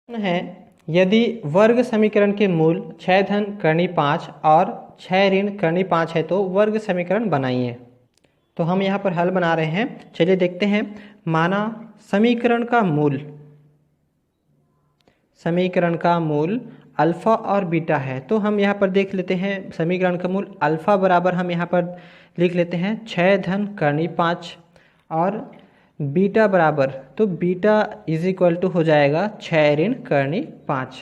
प्रश्न है, यदि वर्ग समीकरण के मूल 6 धन करनी 5 और 6 ऋण करनी 5 है तो वर्ग समीकरण बनाइए। तो हम यहाँ पर हल बना रहे हैं। चलिए देखते हैं। माना समीकरण का मूल अल्फ़ा और बीटा है, तो हम यहाँ पर देख लेते हैं समीकरण का मूल अल्फ़ा बराबर हम यहाँ पर लिख लेते हैं 6 धन करनी 5 और बीटा बराबर, तो बीटा इज इक्वल टू हो जाएगा 6 ऋण करनी 5।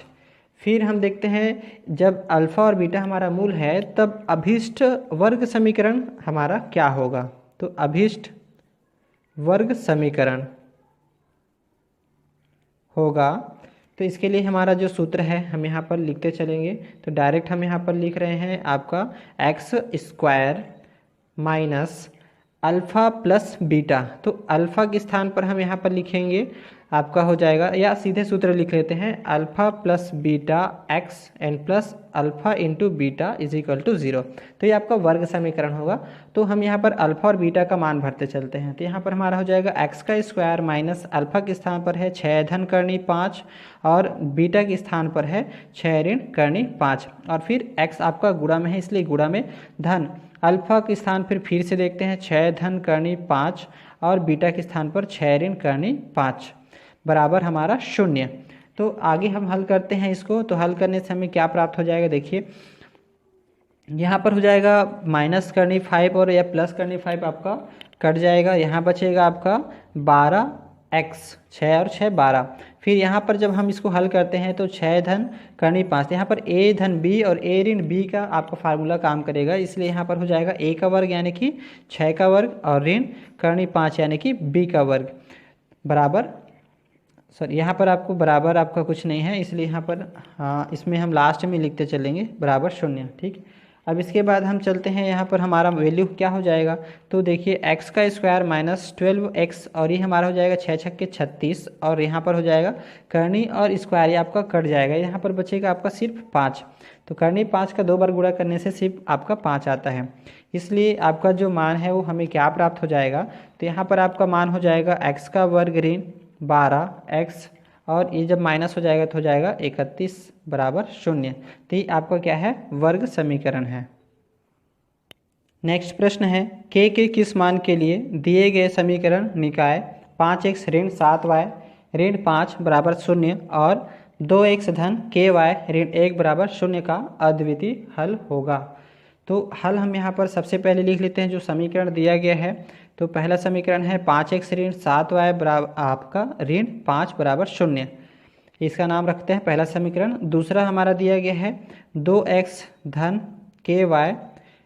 फिर हम देखते हैं जब अल्फ़ा और बीटा हमारा मूल है तब अभीष्ट वर्ग समीकरण हमारा क्या होगा। तो अभीष्ट वर्ग समीकरण होगा, तो इसके लिए हमारा जो सूत्र है हम यहाँ पर लिखते चलेंगे। तो डायरेक्ट हम यहाँ पर लिख रहे हैं आपका x square minus alpha plus beta. तो अल्फ़ा के स्थान पर हम यहाँ पर लिखेंगे आपका हो जाएगा, या सीधे सूत्र लिख लेते हैं, alpha plus beta X N plus alpha into beta is equal to 0। तो ये आपका वर्ग समीकरण होगा। तो हम यहाँ पर अल्फ़ा और बीटा का मान भरते चलते हैं। तो यहाँ पर हमारा हो जाएगा एक्स का स्क्वायर माइनस अल्फ़ा के स्थान पर है 6 धन करनी 5 और बीटा के स्थान पर है 6 ऋण करनी 5 और फिर एक्स आपका गुणा में है इसलिए गुणा में धन, अल्फ़ा के स्थान फिर से देखते हैं 6 धन करनी 5 और बीटा के स्थान पर 6 ऋण करनी 5 बराबर हमारा 0। तो आगे हम हल करते हैं इसको। तो हल करने से हमें क्या प्राप्त हो जाएगा, देखिए यहाँ पर हो जाएगा माइनस करनी 5 और या प्लस करनी 5 आपका कट जाएगा। यहाँ बचेगा आपका 12x, 6 और 6 12। फिर यहाँ पर जब हम इसको हल करते हैं तो 6 धन करनी 5, यहाँ पर a धन b और a ऋण b का आपका फार्मूला काम करेगा, इसलिए यहाँ पर हो जाएगा a का वर्ग यानी कि 6 का वर्ग और ऋण करनी 5 यानी कि b का वर्ग बराबर, सॉरी यहाँ पर आपको बराबर आपका कुछ नहीं है इसलिए यहाँ पर इसमें हम लास्ट में लिखते चलेंगे बराबर 0। ठीक, अब इसके बाद हम चलते हैं यहाँ पर हमारा वैल्यू क्या हो जाएगा। तो देखिए एक्स का स्क्वायर माइनस 12x और ये हमारा हो जाएगा 6 छक्के 36 और यहाँ पर हो जाएगा करनी और स्क्वायर ये आपका कट जाएगा, यहाँ पर बचेगा आपका सिर्फ 5। तो करनी 5 का 2 बार गुणा करने से सिर्फ आपका 5 आता है, इसलिए आपका जो मान है वो हमें क्या प्राप्त हो जाएगा। तो यहाँ पर आपका मान हो जाएगा एक्स का वर्ग ऋण 12x और ये जब माइनस हो जाएगा तो हो जाएगा 31 बराबर 0। तो ये आपका क्या है, वर्ग समीकरण है। नेक्स्ट प्रश्न है, k के किस मान के लिए दिए गए समीकरण निकाय 5x ऋण 7y ऋण 5 बराबर 0 और 2x धन ky ऋण 1 बराबर 0 का अद्वितीय हल होगा। तो हल हम यहाँ पर सबसे पहले लिख लेते हैं जो समीकरण दिया गया है। तो पहला समीकरण है 5x ऋण 7y बराबर आपका ऋण 5 बराबर 0, इसका नाम रखते हैं पहला समीकरण। दूसरा हमारा दिया गया है 2x धन ky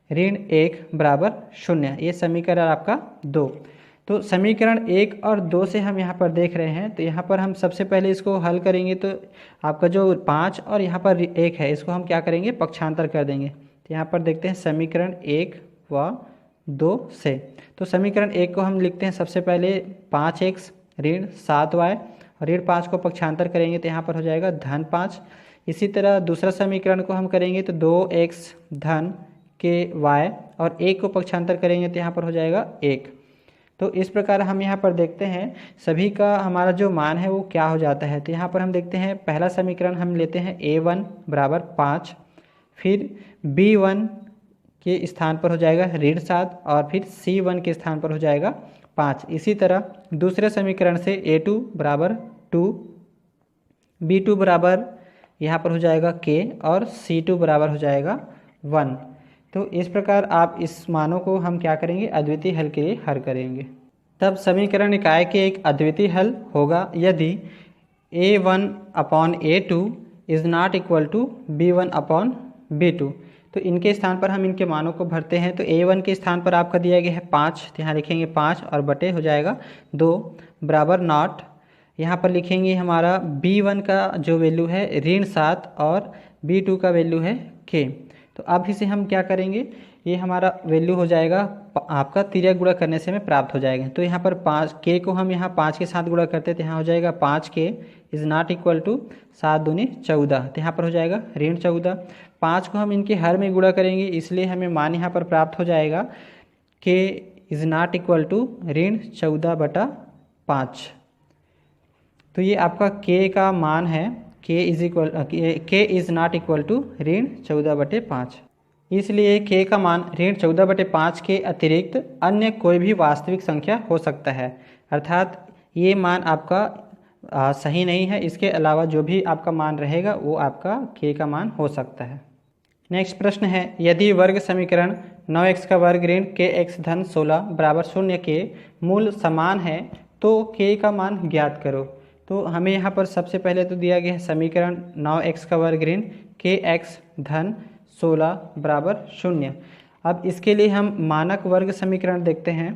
ऋण 1 बराबर 0, ये समीकरण आपका 2। तो समीकरण 1 और 2 से हम यहाँ पर देख रहे हैं, तो यहाँ पर हम सबसे पहले इसको हल करेंगे तो आपका जो 5 और यहाँ पर 1 है इसको हम क्या करेंगे, पक्षांतर कर देंगे। तो यहाँ पर देखते हैं समीकरण 1 व 2 से। तो समीकरण 1 को हम लिखते हैं सबसे पहले 5x ऋण 7y और ऋण 5 को पक्षांतर करेंगे तो यहाँ पर हो जाएगा धन 5। इसी तरह दूसरा समीकरण को हम करेंगे तो 2x धन ky और 1 को पक्षांतर करेंगे तो यहाँ पर हो जाएगा 1। तो इस प्रकार हम यहाँ पर देखते हैं सभी का हमारा जो मान है वो क्या हो जाता है। तो यहाँ पर हम देखते हैं पहला समीकरण हम लेते हैं a1 बराबर 5, फिर b1 के स्थान पर हो जाएगा ऋण 7 और फिर c1 के स्थान पर हो जाएगा 5। इसी तरह दूसरे समीकरण से a2 बराबर 2, b2 बराबर यहाँ पर हो जाएगा k और c2 बराबर हो जाएगा 1। तो इस प्रकार आप इस मानों को हम क्या करेंगे, अद्वितीय हल के लिए हल करेंगे। तब समीकरण निकाय के एक अद्वितीय हल होगा यदि a1 upon a2 is not equal to b1 upon b2। तो इनके स्थान पर हम इनके मानों को भरते हैं। तो a1 के स्थान पर आपका दिया गया है 5, तो यहाँ लिखेंगे 5 और बटे हो जाएगा 2 बराबर नॉट, यहाँ पर लिखेंगे हमारा b1 का जो वैल्यू है ऋण 7 और b2 का वैल्यू है k। तो अब इसे हम क्या करेंगे, ये हमारा वैल्यू हो जाएगा आपका तिर्यक गुणा करने से हमें प्राप्त हो जाएगा। तो यहाँ पर 5 k को हम यहाँ 5 के साथ गुणा करते हैं तो यहाँ हो जाएगा 5k is not equal to 7 दूनी 14, तो यहाँ पर हो जाएगा ऋण 14। 5 को हम इनके हर में गुणा करेंगे इसलिए हमें मान यहाँ पर प्राप्त हो जाएगा k is not equal to ऋण 14 बटा 5। तो ये आपका k का मान है के इज़ नॉट इक्वल टू ऋण 14/5। इसलिए k का मान ऋण 14/5 के अतिरिक्त अन्य कोई भी वास्तविक संख्या हो सकता है, अर्थात ये मान आपका सही नहीं है। इसके अलावा जो भी आपका मान रहेगा वो आपका k का मान हो सकता है। नेक्स्ट प्रश्न है, यदि वर्ग समीकरण 9x का वर्ग ऋण kx धन 16 बराबर 0 के मूल समान है तो k का मान ज्ञात करो। तो हमें यहाँ पर सबसे पहले तो दिया गया है समीकरण 9x का वर्ग ऋण kx धन 16 बराबर 0। अब इसके लिए हम मानक वर्ग समीकरण देखते हैं।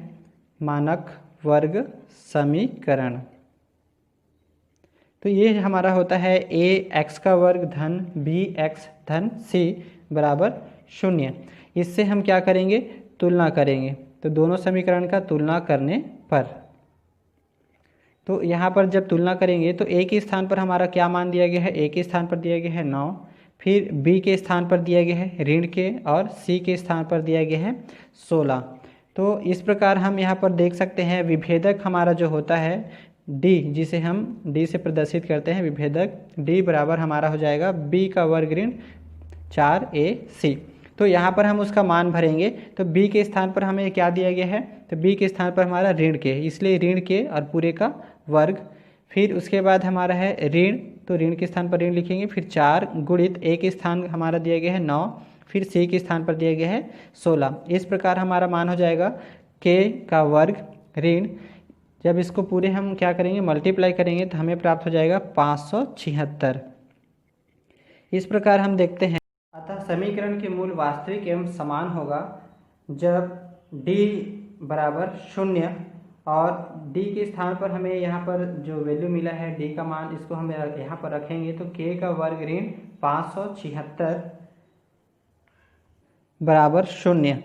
मानक वर्ग समीकरण तो ये हमारा होता है ax का वर्ग धन bx धन c बराबर 0। इससे हम क्या करेंगे, तुलना करेंगे। तो दोनों समीकरण का तुलना करने पर, तो यहाँ पर जब तुलना करेंगे तो a के स्थान पर हमारा क्या मान दिया गया है, a के स्थान पर दिया गया है 9, फिर b के स्थान पर दिया गया है ऋण के और c के स्थान पर दिया गया है 16। तो इस प्रकार हम यहाँ पर देख सकते हैं विभेदक हमारा जो होता है d, जिसे हम d से प्रदर्शित करते हैं, विभेदक d बराबर हमारा हो जाएगा b का वर्ग ऋण 4ac। तो यहाँ पर हम उसका मान भरेंगे तो b के स्थान पर हमें क्या दिया गया है, तो b के स्थान पर हमारा ऋण के, इसलिए ऋण के और पूरे का वर्ग। फिर उसके बाद हमारा है ऋण, तो ऋण के स्थान पर ऋण लिखेंगे, फिर 4 गुणित a के स्थान हमारा दिया गया है 9, फिर c के स्थान पर दिया गया है 16। इस प्रकार हमारा मान हो जाएगा k का वर्ग ऋण, जब इसको पूरे हम क्या करेंगे मल्टीप्लाई करेंगे तो हमें प्राप्त हो जाएगा 576। इस प्रकार हम देखते हैं, अतः समीकरण के मूल वास्तविक एवं समान होगा जब d बराबर 0 और d के स्थान पर हमें यहाँ पर जो वैल्यू मिला है d का मान, इसको हम यहाँ पर रखेंगे तो k का वर्ग ऋण 576 बराबर 0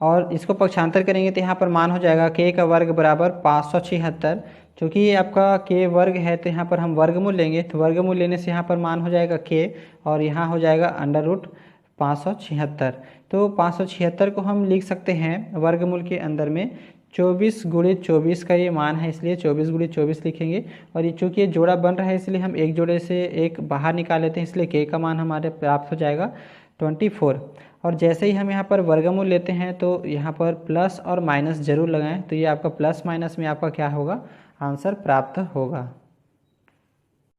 और इसको पक्षांतर करेंगे तो यहाँ पर मान हो जाएगा k का वर्ग बराबर 576। चूँकि ये आपका k वर्ग है तो यहाँ पर हम वर्गमूल लेंगे, तो वर्गमूल लेने से यहाँ पर मान हो जाएगा k और यहाँ हो जाएगा अंडर रूट 576। तो 576 को हम लिख सकते हैं वर्गमूल के अंदर में 24 गुणित 24 का ये मान है, इसलिए 24 गुणित 24 लिखेंगे। और ये चूँकि ये जोड़ा बन रहा है इसलिए हम एक जोड़े से एक बाहर निकाल लेते हैं, इसलिए k का मान हमारे प्राप्त हो जाएगा 24। और जैसे ही हम यहाँ पर वर्गमूल लेते हैं तो यहाँ पर प्लस और माइनस जरूर लगाएं, तो ये आपका प्लस माइनस में आपका क्या होगा, आंसर प्राप्त होगा।